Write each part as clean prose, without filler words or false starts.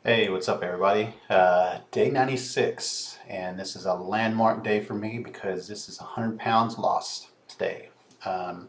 Hey, what's up, everybody? Day 96, and this is a landmark day for me because this is 100 pounds lost today. Um,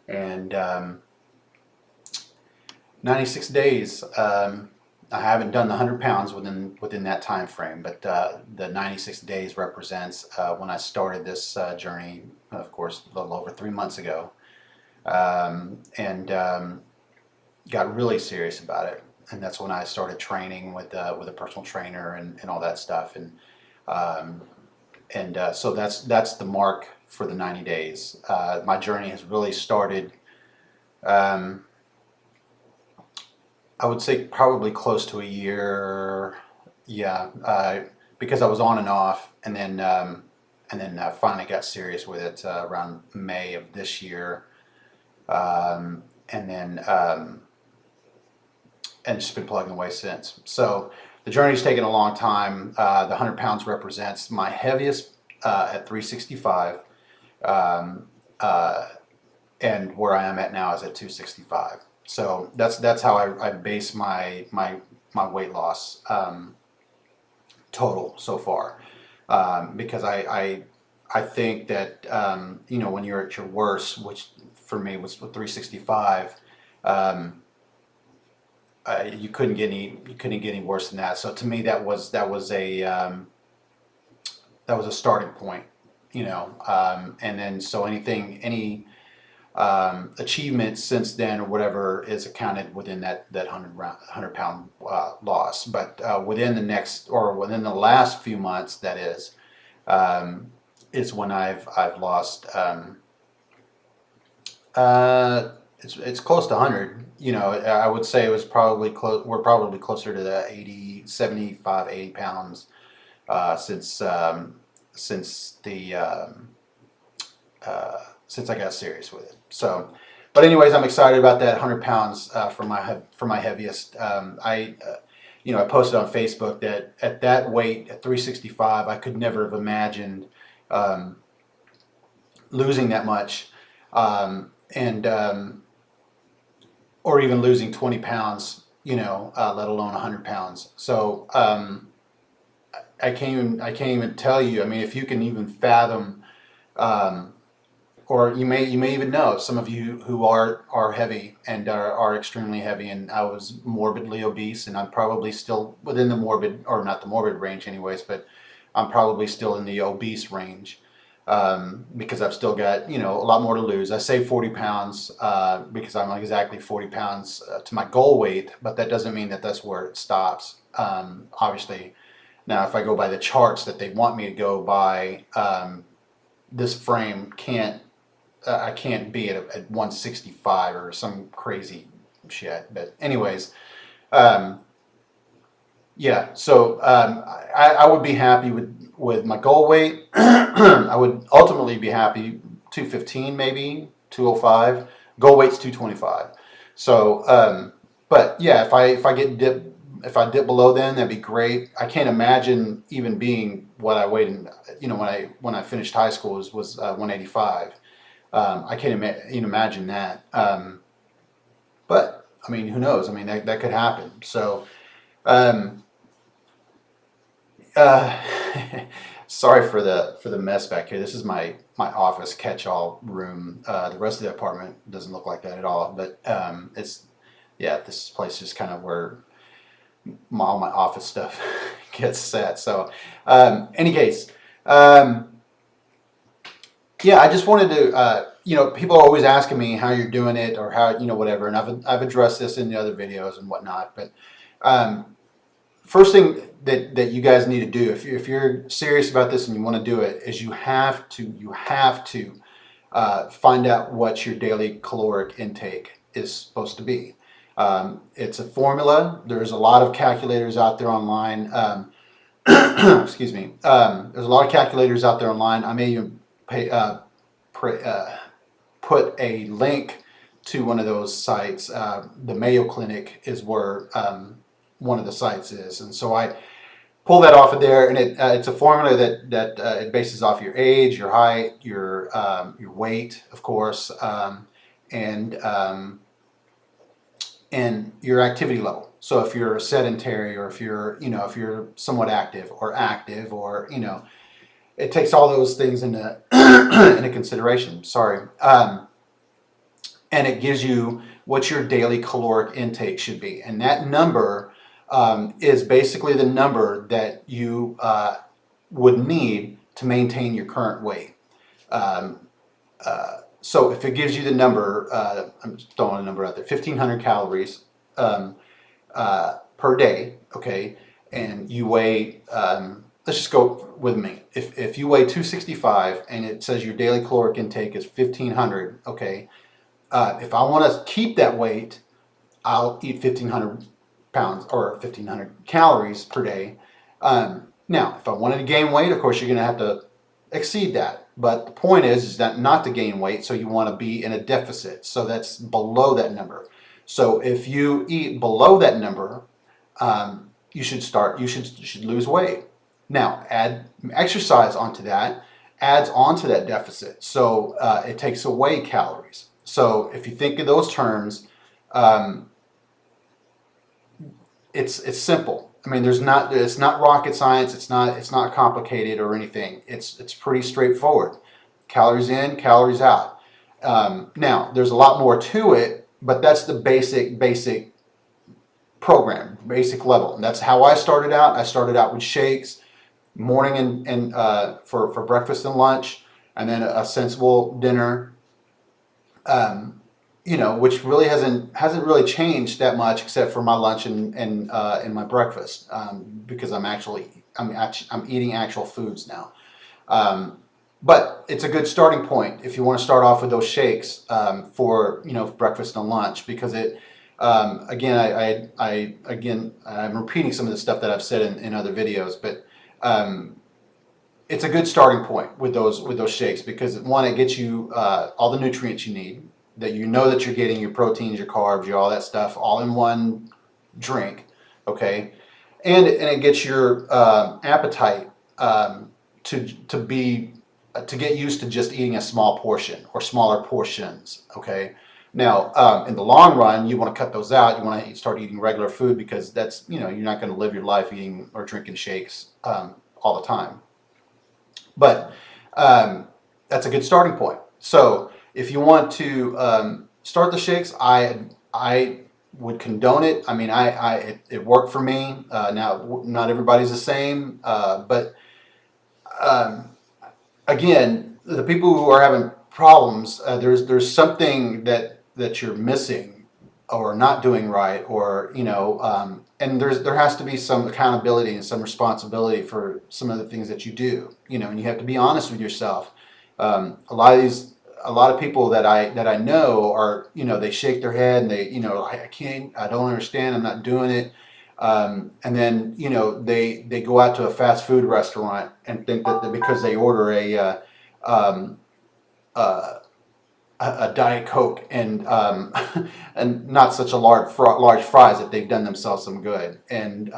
and 96 days. I haven't done the 100 pounds within that time frame, but the 96 days represents when I started this journey, of course, a little over 3 months ago, and got really serious about it. And that's when I started training with a personal trainer and all that stuff. Um, and so that's the mark for the 90 days. My journey has really started. Um, I would say probably close to a year. Yeah, because I was on and off, and then finally got serious with it around May of this year, and then. And just been plugging away since. So the journey's taken a long time. The 100 pounds represents my heaviest at 365, um, uh, and where I am at now is at 265. So that's how I base my weight loss total so far, because I think that when you're at your worst, which for me was with 365. You couldn't get any worse than that. So to me, that was a starting point, and then so any achievement since then or whatever is accounted within that 100 pound loss. But within the last few months, that is when I've lost. It's close to 100. I would say it was probably close. We're probably closer to the 80, 75, 80 pounds since I got serious with it. So, but anyways, I'm excited about that 100 pounds for my heaviest. I posted on Facebook that at that weight, at 365, I could never have imagined um, losing that much. And Or even losing 20 pounds, let alone 100 pounds. So I can't even tell you. I mean, if you can even fathom, um, or you may even know some of you who are heavy and are extremely heavy. And I was morbidly obese, and I'm probably still within the morbid, or not the morbid range, anyways. But I'm probably still in the obese range, because I've still got a lot more to lose. I say 40 pounds because I'm exactly 40 pounds to my goal weight, but that doesn't mean that that's where it stops. Obviously, now if I go by the charts that they want me to go by, this frame can't. I can't be at 165 or some crazy shit. But anyways, um, yeah, so I would be happy with my goal weight. I would ultimately be happy 215, maybe 205. Goal weight's 225. So, but yeah, if I dip below then, that'd be great. I can't imagine even being what I weighed in, when I finished high school was 185. I can't imagine that. But I mean, who knows? I mean, that could happen. So. Um, Uh, Sorry for the mess back here. This is my office catch-all room. The rest of the apartment doesn't look like that at all. But yeah, this place is kind of where all my office stuff gets set. So, any case, um, yeah, I just wanted to. People are always asking me how you're doing it or how whatever, and I've addressed this in the other videos and whatnot. But um, first thing that you guys need to do, if you're serious about this and you want to do it, is you have to find out what your daily caloric intake is supposed to be. It's a formula. There's a lot of calculators out there online. Excuse me. There's a lot of calculators out there online. I may even pre, put a link to one of those sites. The Mayo Clinic is where one of the sites is, and so I pull that off of there, and it's a formula that it bases off your age, your height, your weight, of course, and and your activity level. So if you're sedentary, or if you're, if you're somewhat active, or it takes all those things into into consideration. Sorry. And it gives you what your daily caloric intake should be. And that number is basically the number that you would need to maintain your current weight. Um, so if it gives you the number, I'm just throwing a number out there, 1,500 calories per day, okay, and you weigh, let's just go with me. If you weigh 265 and it says your daily caloric intake is 1,500, okay, if I want to keep that weight, I'll eat 1,500 pounds or 1,500 calories per day. Now, if I wanted to gain weight, of course, you're going to have to exceed that. But the point is that not to gain weight, so you want to be in a deficit. So that's below that number. So if you eat below that number, you should lose weight. Now, add exercise onto that, adds onto that deficit. So it takes away calories. So if you think of those terms, it's simple. I mean, it's not rocket science. It's not complicated or anything. It's pretty straightforward. Calories in, calories out. Now, there's a lot more to it, but that's the basic program, basic level. And that's how I started out. I started out with shakes, morning and for breakfast and lunch, and then a sensible dinner. Which really hasn't really changed that much, except for my lunch and my breakfast, because I'm eating actual foods now. But it's a good starting point if you want to start off with those shakes for breakfast and lunch, because it again I'm repeating some of the stuff that I've said in other videos, but it's a good starting point with those shakes, because one, it gets you all the nutrients you need, that that you're getting your proteins, your carbs, all that stuff all in one drink, okay, and it gets your appetite to get used to just eating a small portion or smaller portions, okay. Now, in the long run, you want to cut those out. You want to start eating regular food, because that's you're not going to live your life eating or drinking shakes all the time. But that's a good starting point. So if you want to start the shakes, I would condone it. I mean, it worked for me. Now, not everybody's the same, but again, the people who are having problems, there's something that you're missing or not doing right, or and there has to be some accountability and some responsibility for some of the things that you do, and you have to be honest with yourself. A lot of people that I know are, they shake their head and they, I don't understand, I'm not doing it. And then, they go out to a fast food restaurant and think that because they order a Diet Coke and and not such a large fries, that they've done themselves some good. And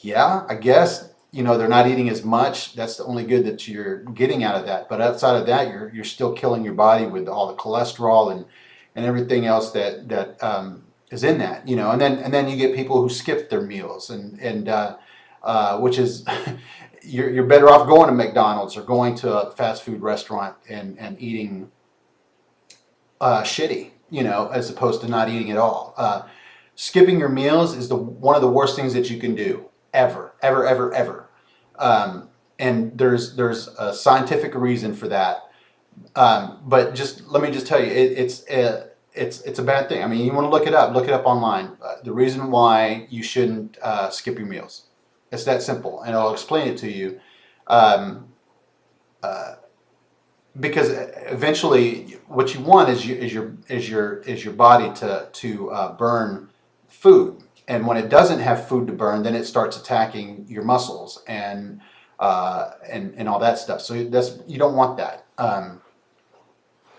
yeah, I guess they're not eating as much. That's the only good that you're getting out of that. But outside of that, you're still killing your body with all the cholesterol and everything else that is in that. And then you get people who skip their meals, and which is you're better off going to McDonald's or going to a fast food restaurant and eating shitty, as opposed to not eating at all. Skipping your meals is one of the worst things that you can do ever. And there's a scientific reason for that. But let me just tell you, it's a bad thing. I mean, you want to look it up online. The reason why you shouldn't skip your meals. It's that simple, and I'll explain it to you. Because eventually, what you want is your body to burn food, and when it doesn't have food to burn, then it starts attacking your muscles and all that stuff. So you don't want that.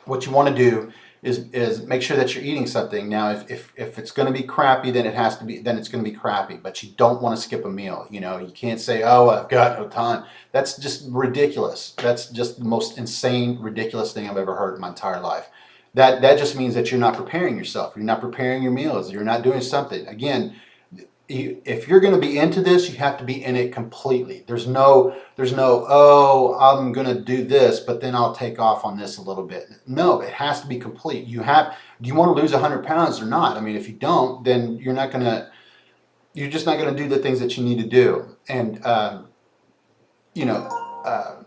What you want to do is make sure that you're eating something. Now, if it's going to be crappy, then it's going to be crappy. But you don't want to skip a meal. You can't say, "Oh, I've got no time." That's just ridiculous. That's just the most insane, ridiculous thing I've ever heard in my entire life. that just means that you're not preparing yourself. You're not preparing your meals. You're not doing something. Again, if you're going to be into this, you have to be in it completely. There's no, oh, I'm going to do this, but then I'll take off on this a little bit. No, it has to be complete. Do you want to lose 100 pounds or not? I mean, if you don't, then you're just not going to do the things that you need to do. And, you know, uh,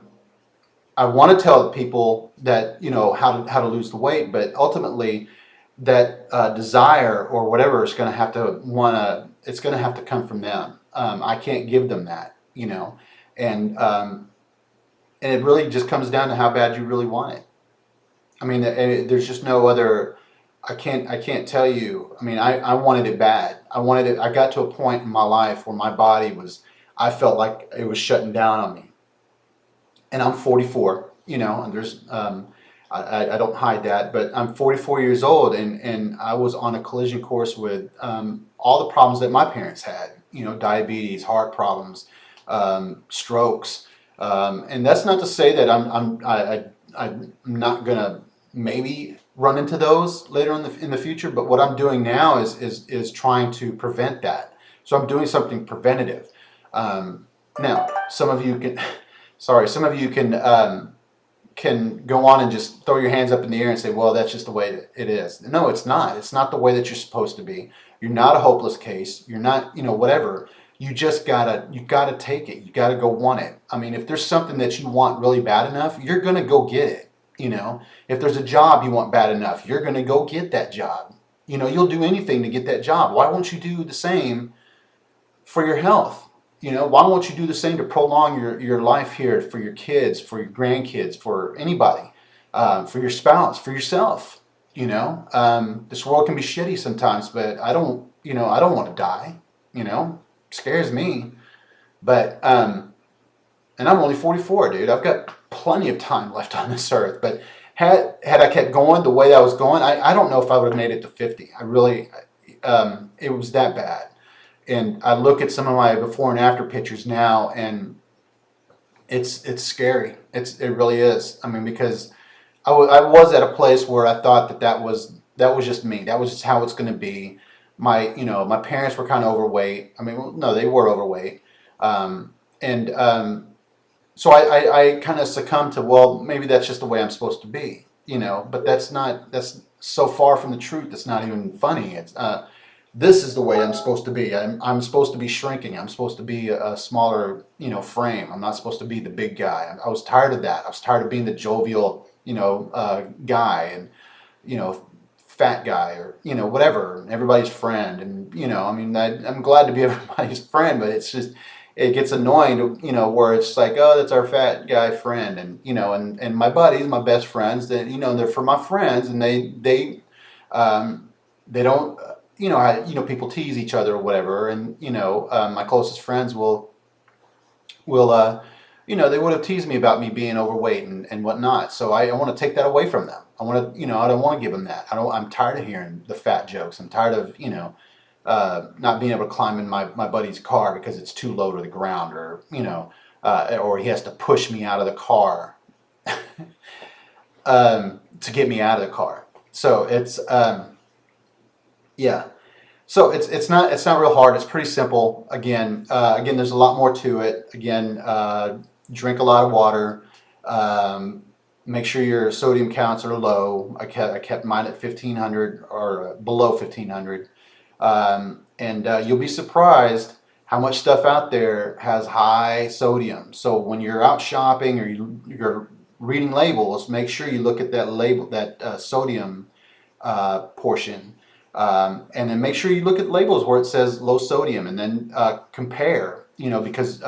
I want to tell people that, how to lose the weight, but ultimately that desire or whatever is going to have to it's going to have to come from them. I can't give them that, and it really just comes down to how bad you really want it. I mean, there's just no other. I can't tell you. I mean, I wanted it bad. I wanted it. I got to a point in my life where my body I felt like it was shutting down on me. And I'm 44, and I don't hide that, but I'm 44 years old, and I was on a collision course with all the problems that my parents had, diabetes, heart problems, strokes, and that's not to say that I'm not gonna maybe run into those later in the future, but what I'm doing now is trying to prevent that. So I'm doing something preventative. Now, some of you can. Sorry, some of you can go on and just throw your hands up in the air and say, well, that's just the way it is. No, it's not. It's not the way that you're supposed to be. You're not a hopeless case. You're not, whatever. You gotta take it. You gotta go want it. I mean, if there's something that you want really bad enough, you're gonna go get it. If there's a job you want bad enough, you're gonna go get that job. You'll do anything to get that job. Why won't you do the same for your health? Why won't you do the same to prolong your life here for your kids, for your grandkids, for anybody, for your spouse, for yourself? This world can be shitty sometimes, but I don't want to die. Scares me. But and I'm only 44, dude. I've got plenty of time left on this earth. But had I kept going the way I was going, I don't know if I would have made it to 50. I really, it was that bad. And I look at some of my before and after pictures now, and it's scary. It really is. I mean, because I was at a place where I thought that was just me. That was just how it's going to be. My parents were kind of overweight. I mean, well, no, they were overweight, and so I kind of succumbed to, well, maybe that's just the way I'm supposed to be. But that's so far from the truth. It's not even funny. This is the way I'm supposed to be. I'm supposed to be shrinking. I'm supposed to be a smaller, frame. I'm not supposed to be the big guy. I was tired of that. I was tired of being the jovial, guy and, fat guy or, whatever, everybody's friend. And, I mean, I'm glad to be everybody's friend, but it's just, it gets annoying to, where it's like, oh, that's our fat guy friend. And, and my buddies, my best friends, that, they're for my friends, and they don't, people tease each other or whatever, and my closest friends will they would have teased me about me being overweight and whatnot. So I want to take that away from them. I want to, I don't want to give them that. I'm tired of hearing the fat jokes. I'm tired of not being able to climb in my buddy's car because it's too low to the ground, or or he has to push me out of the car to get me out of the car. So it's yeah. So it's not real hard. It's pretty simple. Again, there's a lot more to it. Again, drink a lot of water. Make sure your sodium counts are low. I kept mine at 1500 or below 1500. And you'll be surprised how much stuff out there has high sodium. So when you're out shopping or you're reading labels, make sure you look at that label, that sodium portion. And then make sure you look at labels where it says low sodium, and then compare, because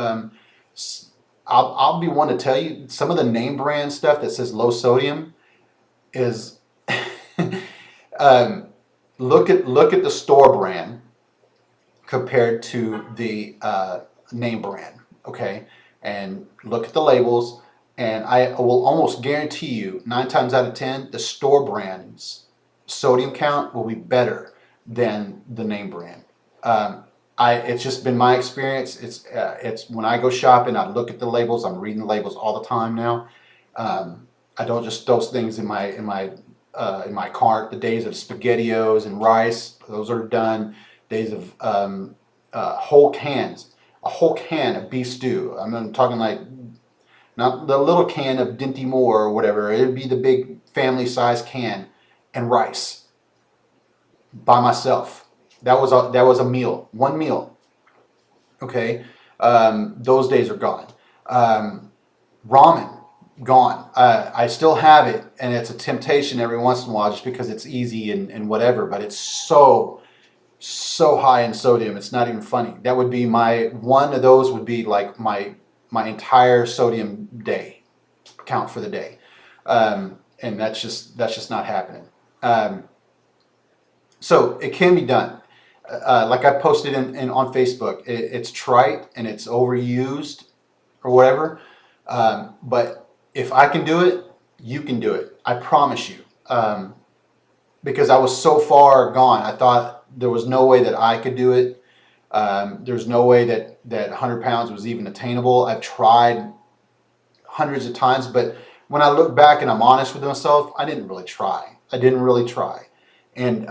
I'll be one to tell you, some of the name brand stuff that says low sodium is look at the store brand compared to the name brand, okay? And look at the labels, and I will almost guarantee you 9 times out of 10 the store brand's sodium count will be better than the name brand. It's just been my experience. It's when I go shopping, I look at the labels. I'm reading the labels all the time now. I don't just throw things in my in my cart. The days of SpaghettiOs and rice, those are done. Days of whole cans, a whole can of beef stew. I'm talking like not the little can of Dinty Moore or whatever. It'd be the big family size can, and rice by myself. That was a meal, one meal. Okay, those days are gone. Ramen, gone. I still have it, and it's a temptation every once in a while just because it's easy and whatever. But it's so high in sodium, it's not even funny. That would be one of those would be like my entire sodium day count for the day, and that's just not happening. Um, so it can be done. Like I posted in on Facebook, it's trite and it's overused or whatever. But if I can do it, you can do it. I promise you. Because I was so far gone, I thought there was no way that I could do it. There's no way that 100 pounds was even attainable. I've tried hundreds of times, but when I look back and I'm honest with myself, I didn't really try. I didn't really try, and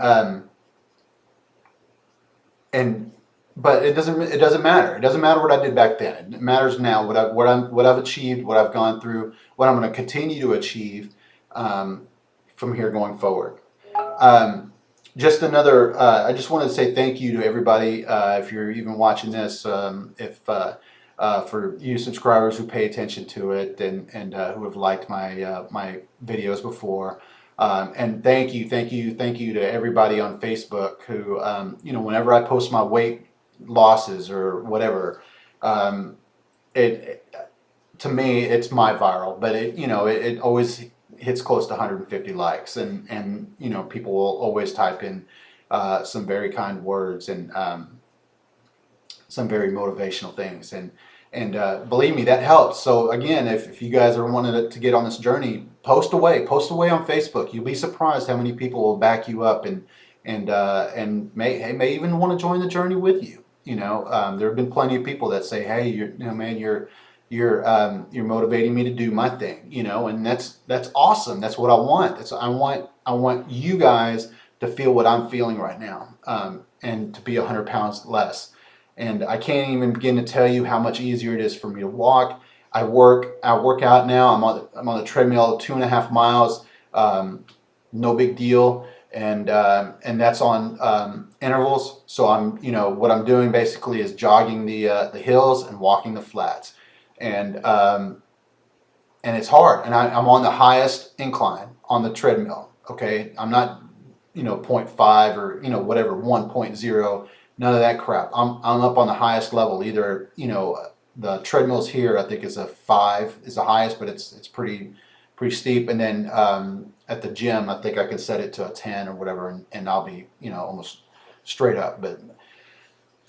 and but it doesn't matter. It doesn't matter what I did back then. It matters now what I've achieved, what I've gone through, what I'm going to continue to achieve from here going forward. Um, just another. I just wanted to say thank you to everybody. If you're even watching this, if for you subscribers who pay attention to it and who have liked my videos before. And thank you to everybody on Facebook who, whenever I post my weight losses or whatever, um, it to me it's my viral, but it always hits close to 150 likes, and people will always type in some very kind words and some very motivational things, and believe me, that helps. So again, if you guys are wanting to get on this journey, post away on Facebook. You'll be surprised how many people will back you up and may even want to join the journey with you. There have been plenty of people that say, hey, man, you're motivating me to do my thing, and that's awesome. That's what I want. I want you guys to feel what I'm feeling right now, and to be 100 pounds less. And I can't even begin to tell you how much easier it is for me to walk. I work out now. I'm on the treadmill 2.5 miles. No big deal. And that's on intervals. So what I'm doing basically is jogging the hills and walking the flats. And it's hard. And I'm on the highest incline on the treadmill. Okay, I'm not zero point 0.5 or whatever 1.0. None of that crap. I'm up on the highest level. Either the treadmills here, I think is a 5 is the highest, but it's pretty steep. And then at the gym, I think I can set it to a 10 or whatever, and I'll be almost straight up. But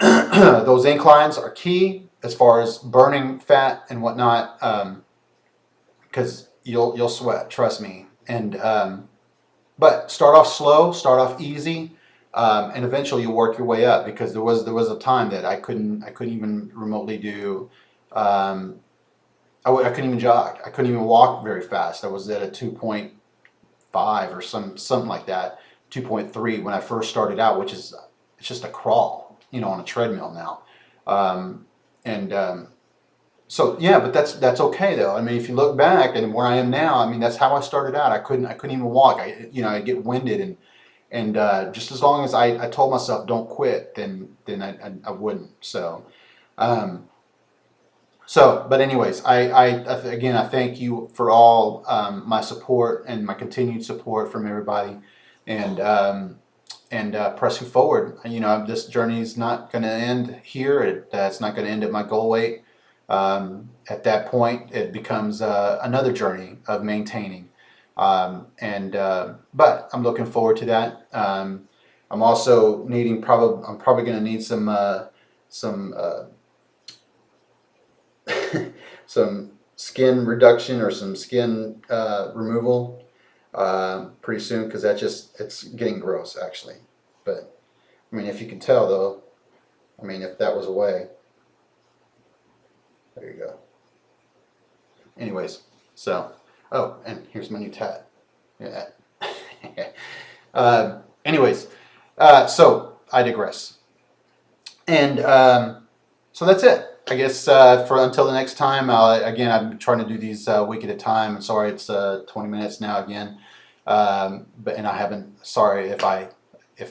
those inclines are key as far as burning fat and whatnot, because you'll sweat, trust me. And but start off slow, start off easy. And eventually you'll work your way up, because there was a time that I couldn't even remotely do. I couldn't even jog. I couldn't even walk very fast. I was at a 2.5 or something like that, 2.3 when I first started out, which is it's just a crawl, on a treadmill now. And so yeah, but that's okay though. I mean, if you look back and where I am now, I mean that's how I started out. I couldn't even walk. I get winded and just as long as I told myself don't quit, then I wouldn't. But anyways, again, I thank you for all my support and my continued support from everybody, and pressing forward. This journey is not going to end here. It's not going to end at my goal weight. At that point, it becomes another journey of maintaining. But I'm looking forward to that. I'm also I'm probably going to need some some skin reduction or some skin removal pretty soon, because it's getting gross actually. But I mean, if you can tell though, I mean, if that was a way, there you go. Anyways, so, oh, and here's my new tat. Look at that. Anyways, so I digress. And so that's it. I guess for until the next time. Again, I'm trying to do these a week at a time. I'm sorry it's 20 minutes now again, but and I haven't. Sorry if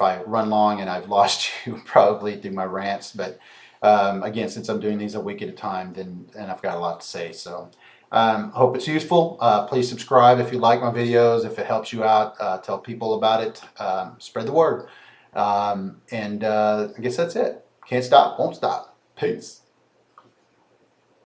I run long and I've lost you probably through my rants. But again, since I'm doing these a week at a time, then and I've got a lot to say. So hope it's useful. Please subscribe if you like my videos. If it helps you out, tell people about it. Spread the word. And I guess that's it. Can't stop, won't stop. Peace.